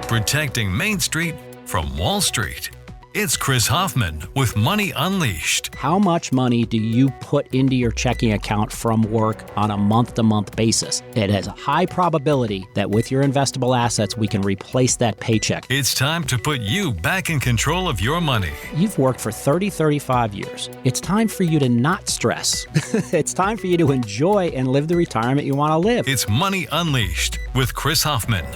protecting Main Street from Wall Street. It's Chris Hoffman with Money Unleashed. How much money do you put into your checking account from work on a month-to-month basis? It has a high probability that with your investable assets, we can replace that paycheck. It's time to put you back in control of your money. You've worked for 35 years. It's time for you to not stress. It's time for you to enjoy and live the retirement you want to live. It's Money Unleashed with Chris Hoffman.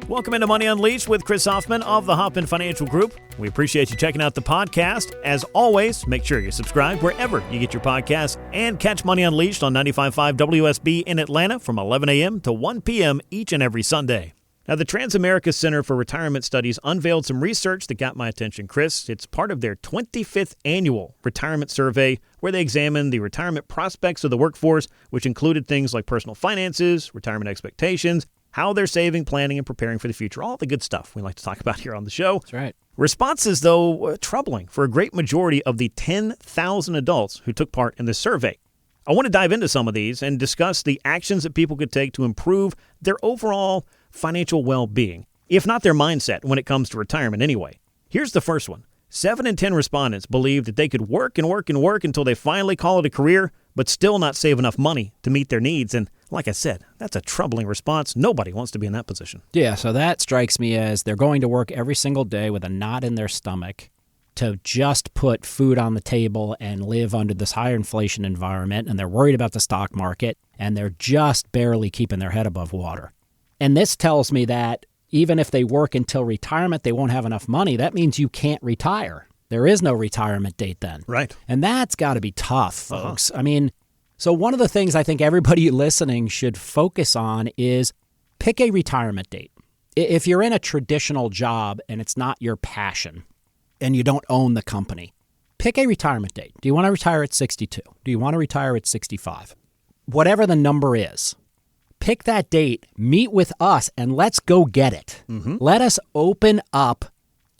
Welcome into Money Unleashed with Chris Hoffman of the Hoffman Financial Group. We appreciate you checking out the podcast. As always, make sure you subscribe wherever you get your podcasts and catch Money Unleashed on 95.5 WSB in Atlanta from 11 a.m. to 1 p.m. each and every Sunday. Now, the Transamerica Center for Retirement Studies unveiled some research that got my attention, Chris. It's part of their 25th annual retirement survey where they examined the retirement prospects of the workforce, which included things like personal finances, retirement expectations, how they're saving, planning, and preparing for the future. All the good stuff we like to talk about here on the show. That's right. Responses, though, were troubling for a great majority of the 10,000 adults who took part in this survey. I want to dive into some of these and discuss the actions that people could take to improve their overall financial well-being, if not their mindset when it comes to retirement anyway. Here's the first one. 7 in 10 respondents believe that they could work and work and work until they finally call it a career, but still not save enough money to meet their needs. And like I said, that's a troubling response. Nobody wants to be in that position. Yeah, so that strikes me as they're going to work every single day with a knot in their stomach to just put food on the table and live under this higher inflation environment, and they're worried about the stock market, and they're just barely keeping their head above water. And this tells me that even if they work until retirement, they won't have enough money. That means you can't retire. There is no retirement date then. Right. And that's got to be tough, folks. I mean, so one of the things I think everybody listening should focus on is pick a retirement date. If you're in a traditional job and it's not your passion and you don't own the company, pick a retirement date. Do you want to retire at 62? Do you want to retire at 65? Whatever the number is, pick that date, meet with us, and let's go get it. Let us open up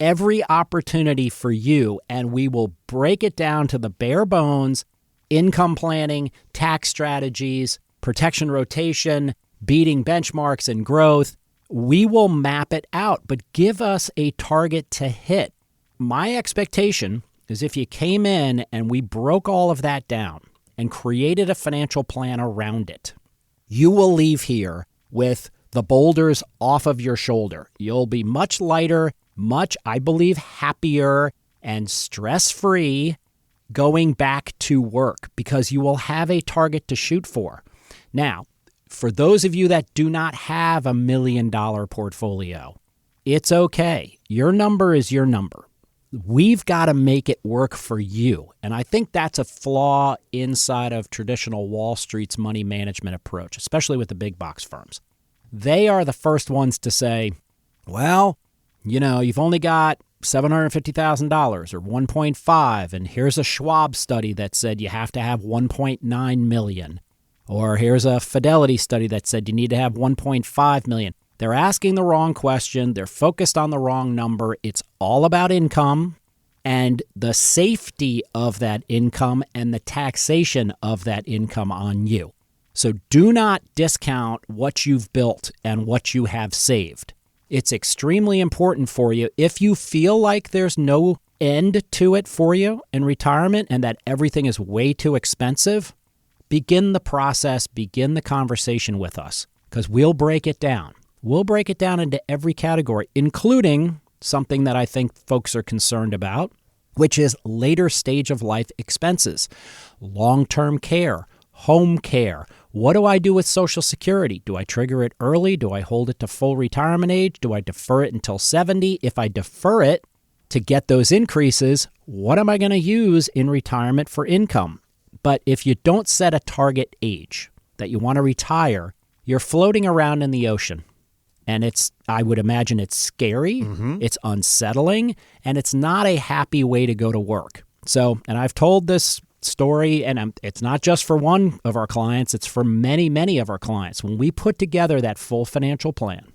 every opportunity for you, and we will break it down to the bare bones: income planning, tax strategies, protection rotation, beating benchmarks and growth. We will map it out, but give us a target to hit. My expectation is if you came in and we broke all of that down and created a financial plan around it, you will leave here with the boulders off of your shoulder. You'll be much lighter, much, I believe, happier and stress-free going back to work because you will have a target to shoot for. Now, for those of you that do not have $1 million portfolio, it's okay. Your number is your number. We've got to make it work for you. And I think that's a flaw inside of traditional Wall Street's money management approach, especially with the big box firms. They are the first ones to say, well, you know, you've only got $750,000 or 1.5, and here's a Schwab study that said you have to have 1.9 million, or here's a Fidelity study that said you need to have 1.5 million. They're asking the wrong question. They're focused on the wrong number. It's all about income and the safety of that income and the taxation of that income on you. So do not discount what you've built and what you have saved. It's extremely important for you. If you feel like there's no end to it for you in retirement and that everything is way too expensive, begin the process, begin the conversation with us, because we'll break it down. We'll break it down into every category, including something that I think folks are concerned about, which is later stage of life expenses, long-term care, home care. What do I do with Social Security? Do I trigger it early? Do I hold it to full retirement age? Do I defer it until 70? If I defer it to get those increases, what am I going to use in retirement for income? But if you don't set a target age that you want to retire, you're floating around in the ocean. And I would imagine it's scary, it's unsettling, and it's not a happy way to go to work. So, and I've told this story, and it's not just for one of our clients, it's for many, many of our clients. When we put together that full financial plan,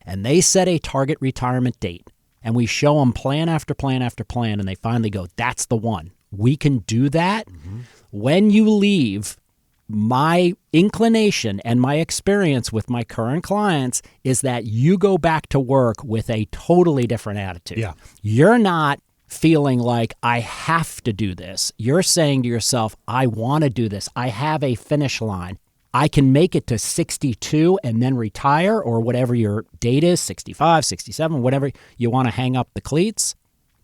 and they set a target retirement date, and we show them plan after plan after plan, and they finally go, that's the one. We can do that. When you leave my inclination and my experience with my current clients is that you go back to work with a totally different attitude. Yeah. You're not feeling like I have to do this. You're saying to yourself, I want to do this. I have a finish line. I can make it to 62 and then retire, or whatever your date is, 65, 67, whatever you want to hang up the cleats.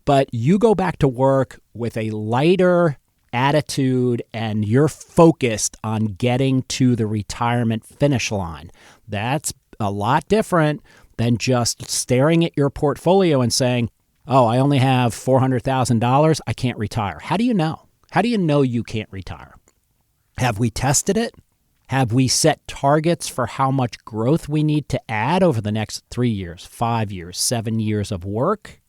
But you go back to work with a lighter attitude and you're focused on getting to the retirement finish line. That's a lot different than just staring at your portfolio and saying, oh, I only have $400,000. I can't retire. How do you know? How do you know you can't retire? Have we tested it? Have we set targets for how much growth we need to add over the next 3 years, 5 years, 7 years of work?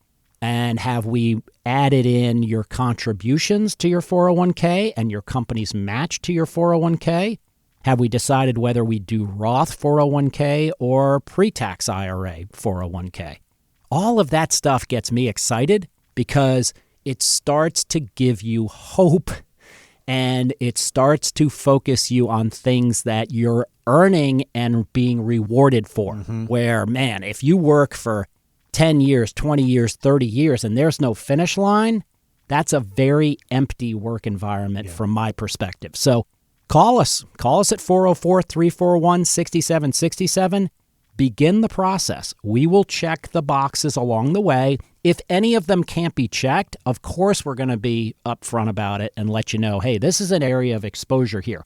And have we added in your contributions to your 401k and your company's match to your 401k? Have we decided whether we do Roth 401k or pre-tax IRA 401k? All of that stuff gets me excited because it starts to give you hope and it starts to focus you on things that you're earning and being rewarded for. Where, man, if you work for 10 years, 20 years, 30 years, and there's no finish line, that's a very empty work environment from my perspective. So call us. Call us at 404-341-6767. Begin the process. We will check the boxes along the way. If any of them can't be checked, of course we're going to be upfront about it and let you know, hey, this is an area of exposure here.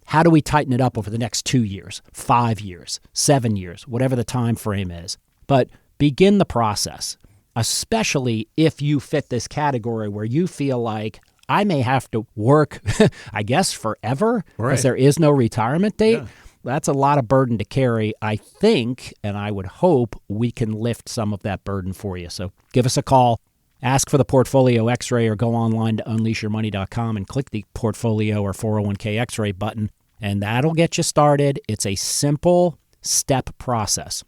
How do we tighten it up over the next 2 years, 5 years, 7 years, whatever the time frame is? But begin the process, especially if you fit this category where you feel like I may have to work, I guess, forever because there is no retirement date. Yeah. That's a lot of burden to carry. I think, and I would hope, we can lift some of that burden for you. So give us a call, ask for the Portfolio X-Ray, or go online to unleashyourmoney.com and click the Portfolio or 401k X-Ray button, and that'll get you started. It's a simple step process.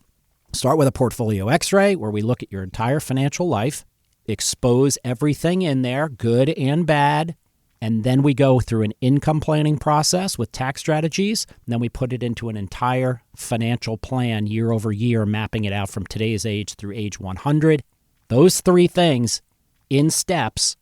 Start with a Portfolio X-Ray where we look at your entire financial life, expose everything in there, good and bad, and then we go through an income planning process with tax strategies, and then we put it into an entire financial plan year over year, mapping it out from today's age through age 100. Those three things in steps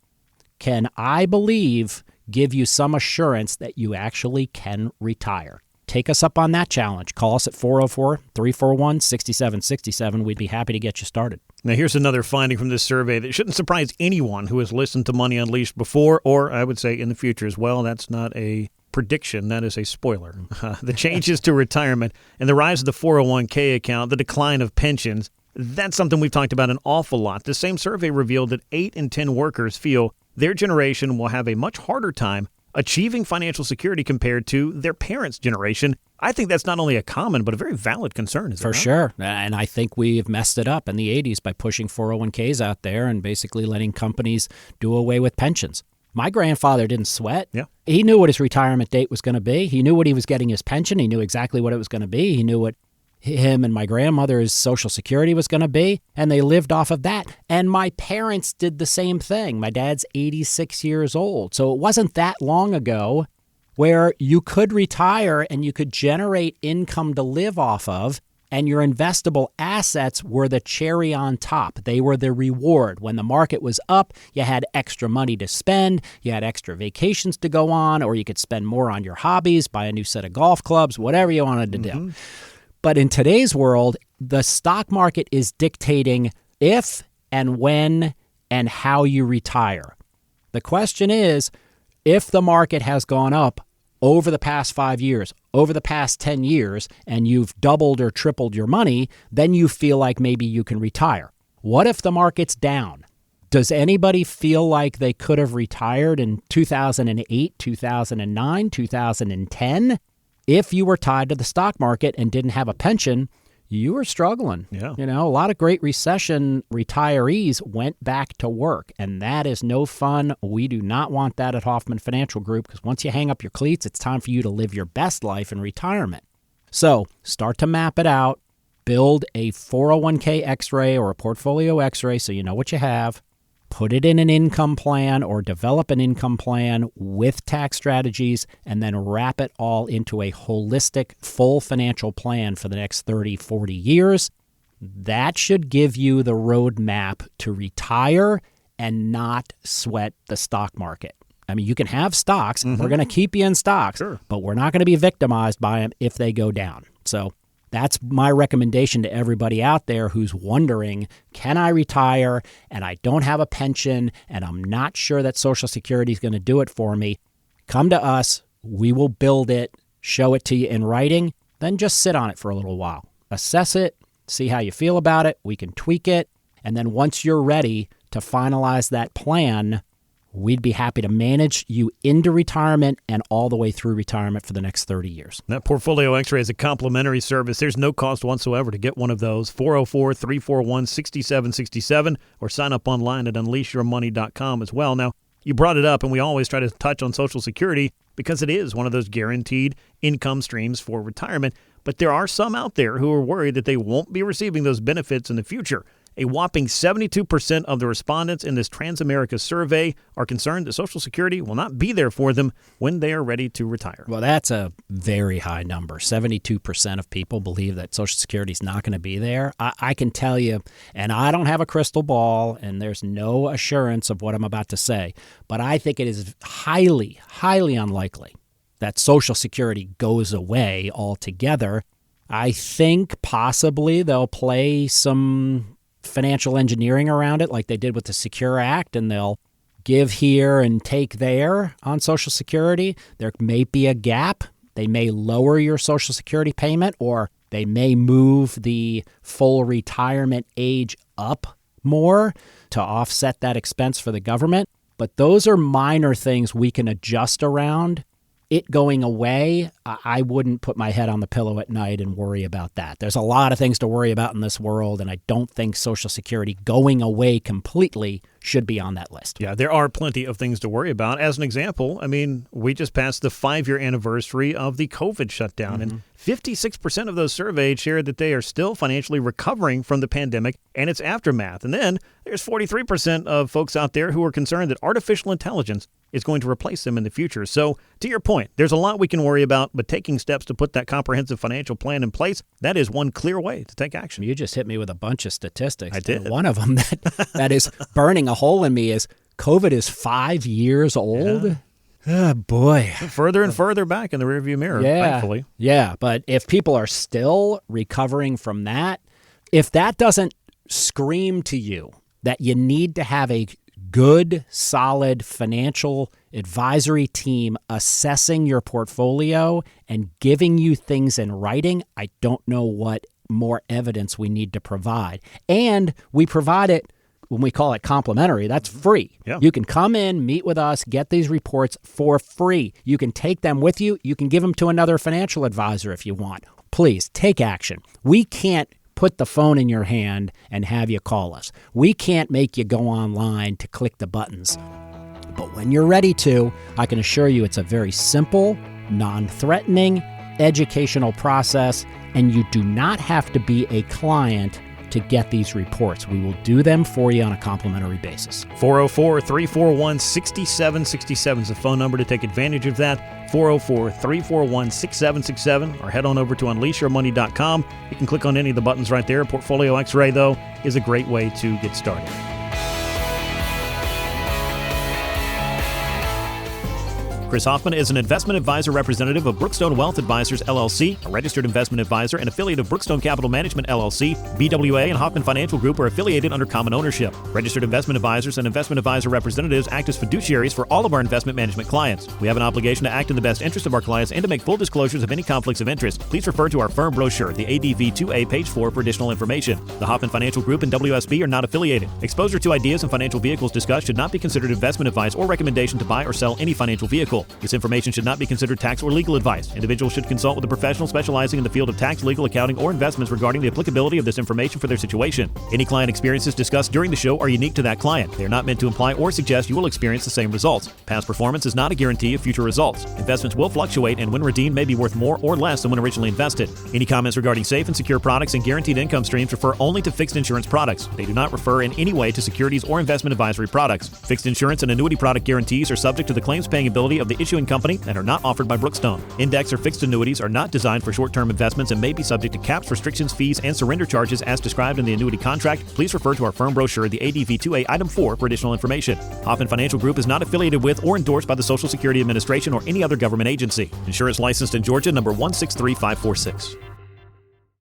can, I believe, give you some assurance that you actually can retire. Take us up on that challenge. Call us at 404-341-6767. We'd be happy to get you started. Now, here's another finding from this survey that shouldn't surprise anyone who has listened to Money Unleashed before, or I would say in the future as well. That's not a prediction. That is a spoiler. The changes to retirement and the rise of the 401k account, the decline of pensions, that's something we've talked about an awful lot. The same survey revealed that 8 in 10 workers feel their generation will have a much harder time achieving financial security compared to their parents' generation. I think that's not only a common, but a very valid concern, is it not? For sure. And I think we've messed it up in the 80s by pushing 401ks out there and basically letting companies do away with pensions. My grandfather didn't sweat. Yeah. He knew what his retirement date was going to be. He knew what he was getting his pension. He knew exactly what it was going to be. He knew what him and my grandmother's Social Security was going to be, and they lived off of that. And my parents did the same thing. My dad's 86 years old. So it wasn't that long ago where you could retire and you could generate income to live off of, and your investable assets were the cherry on top. They were the reward. When the market was up, you had extra money to spend, you had extra vacations to go on, or you could spend more on your hobbies, buy a new set of golf clubs, whatever you wanted to do. But in today's world, the stock market is dictating if and when and how you retire. The question is, if the market has gone up over the past 5 years, over the past 10 years, and you've doubled or tripled your money, then you feel like maybe you can retire. What if the market's down? Does anybody feel like they could have retired in 2008, 2009, 2010? If you were tied to the stock market and didn't have a pension, you were struggling. Yeah. You know, a lot of great recession retirees went back to work, and that is no fun. We do not want that at Hoffman Financial Group, because once you hang up your cleats, it's time for you to live your best life in retirement. So start to map it out. Build a 401k X-ray or a portfolio X-ray so you know what you have. put it in an income plan or develop an income plan with tax strategies, and then wrap it all into a holistic, full financial plan for the next 30, 40 years. That should give you the roadmap to retire and not sweat the stock market. I mean, you can have stocks. We're going to keep you in stocks, but we're not going to be victimized by them if they go down. So that's my recommendation to everybody out there who's wondering, can I retire and I don't have a pension and I'm not sure that Social Security is going to do it for me? Come to us. We will build it, show it to you in writing, then just sit on it for a little while. Assess it, see how you feel about it. We can tweak it. And then once you're ready to finalize that plan, we'd be happy to manage you into retirement and all the way through retirement for the next 30 years. That Portfolio X-Ray is a complimentary service. There's no cost whatsoever to get one of those. 404-341-6767 or sign up online at unleashyourmoney.com as well. Now, you brought it up, and we always try to touch on Social Security because it is one of those guaranteed income streams for retirement. But there are some out there who are worried that they won't be receiving those benefits in the future. A whopping 72% of the respondents in this Transamerica survey are concerned that Social Security will not be there for them when they are ready to retire. Well, that's a very high number. 72% of people believe that Social Security is not going to be there. I can tell you, and I don't have a crystal ball, and there's no assurance of what I'm about to say, but I think it is highly, highly unlikely that Social Security goes away altogether. I think possibly they'll play some financial engineering around it like they did with the Secure Act, and they'll give here and take there on Social Security. There may be a gap. They may lower your Social Security payment, or they may move the full retirement age up more to offset that expense for the government. But those are minor things we can adjust around. It going away, I wouldn't put my head on the pillow at night and worry about that. There's a lot of things to worry about in this world, and I don't think Social Security going away completely should be on that list. Yeah, there are plenty of things to worry about. As an example, I mean, we just passed the 5-year anniversary of the COVID shutdown, and 56% of those surveyed shared that they are still financially recovering from the pandemic and its aftermath. And then there's 43% of folks out there who are concerned that artificial intelligence is going to replace them in the future. So to your point, there's a lot we can worry about, but taking steps to put that comprehensive financial plan in place, that is one clear way to take action. You just hit me with a bunch of statistics. I did. And one of them that is burning a hole in me is COVID is 5 years old. Yeah. Oh, boy. Further and further back in the rearview mirror, thankfully. Yeah, but if people are still recovering from that, if that doesn't scream to you that you need to have a good, solid financial advisory team assessing your portfolio and giving you things in writing, I don't know what more evidence we need to provide. And we provide it when we call it complimentary. That's free. Yeah. You can come in, meet with us, get these reports for free. You can take them with you. You can give them to another financial advisor if you want. Please take action. We can't put the phone in your hand and have you call us. We can't make you go online to click the buttons. But when you're ready to, I can assure you it's a very simple, non-threatening, educational process, and you do not have to be a client to get these reports. We will do them for you on a complimentary basis. 404-341-6767 is the phone number to take advantage of that. 404-341-6767, or head on over to unleashyourmoney.com. You can click on any of the buttons right there. Portfolio X-Ray, though, is a great way to get started. Chris Hoffman is an investment advisor representative of Brookstone Wealth Advisors, LLC, a registered investment advisor and affiliate of Brookstone Capital Management, LLC. BWA and Hoffman Financial Group are affiliated under common ownership. Registered investment advisors and investment advisor representatives act as fiduciaries for all of our investment management clients. We have an obligation to act in the best interest of our clients and to make full disclosures of any conflicts of interest. Please refer to our firm brochure, the ADV 2A, page 4, for additional information. The Hoffman Financial Group and WSB are not affiliated. Exposure to ideas and financial vehicles discussed should not be considered investment advice or recommendation to buy or sell any financial vehicle. confidential. This information should not be considered tax or legal advice. Individuals should consult with a professional specializing in the field of tax, legal, accounting, or investments regarding the applicability of this information for their situation. Any client experiences discussed during the show are unique to that client. They are not meant to imply or suggest you will experience the same results. Past performance is not a guarantee of future results. Investments will fluctuate, and when redeemed may be worth more or less than when originally invested. Any comments regarding safe and secure products and guaranteed income streams refer only to fixed insurance products. They do not refer in any way to securities or investment advisory products. Fixed insurance and annuity product guarantees are subject to the claims-paying ability of the issuing company and are not offered by Brookstone. Index or fixed annuities are not designed for short-term investments and may be subject to caps, restrictions, fees, and surrender charges as described in the annuity contract. Please refer to our firm brochure, the ADV 2A Item 4, for additional information. Hoffman Financial Group is not affiliated with or endorsed by the Social Security Administration or any other government agency. Insurance licensed in Georgia, number 163546.